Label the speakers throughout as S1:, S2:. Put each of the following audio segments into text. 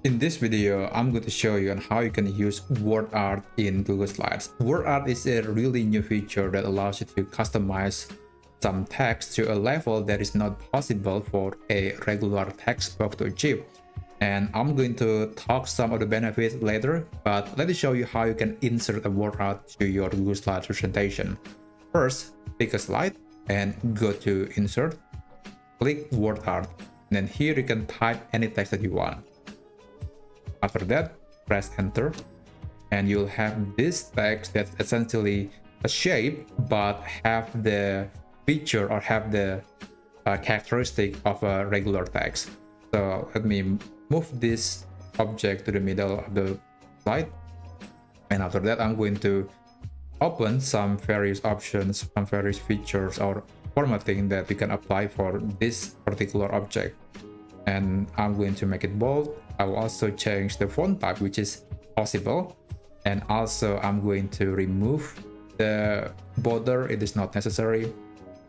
S1: In this video, I'm going to show you on how you can use word art in Google Slides. Word art is a really new feature that allows you to customize some text to a level that is not possible for a regular text box to achieve. And I'm going to talk some of the benefits later, but let me show you how you can insert a word art to your Google Slides presentation. First, pick a slide and go to Insert, click Word Art. And then here you can type any text that you want. After that, press enter and you'll have this text that's essentially a shape but have the feature or have the characteristic of a regular text. So let me move this object to the middle of the slide, and after that I'm going to open some various options, some various features or formatting that you can apply for this particular object. And I'm going to make it bold. I will also change the font type, which is possible, and also I'm going to remove the border. It is not necessary.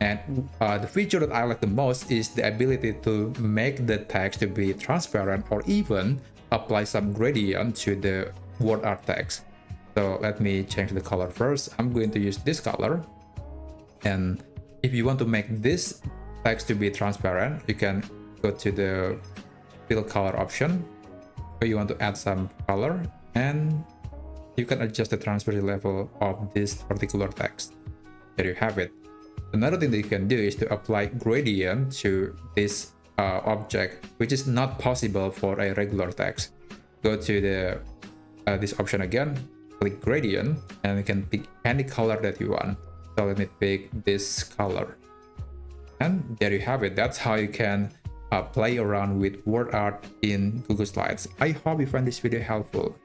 S1: And the feature that I like the most is the ability to make the text to be transparent or even apply some gradient to the word art text. So let me change the color first. I'm going to use this color, and if you want to make this text to be transparent, you can go to the fill color option where you want to add some color, and you can adjust the transparency level of this particular text. There you have it. Another thing that you can do is to apply gradient to this object, which is not possible for a regular text. Go to the this option again, click gradient, and you can pick any color that you want. So let me pick this color, and there you have it. That's how you can play around with word art in Google Slides. I hope you find this video helpful.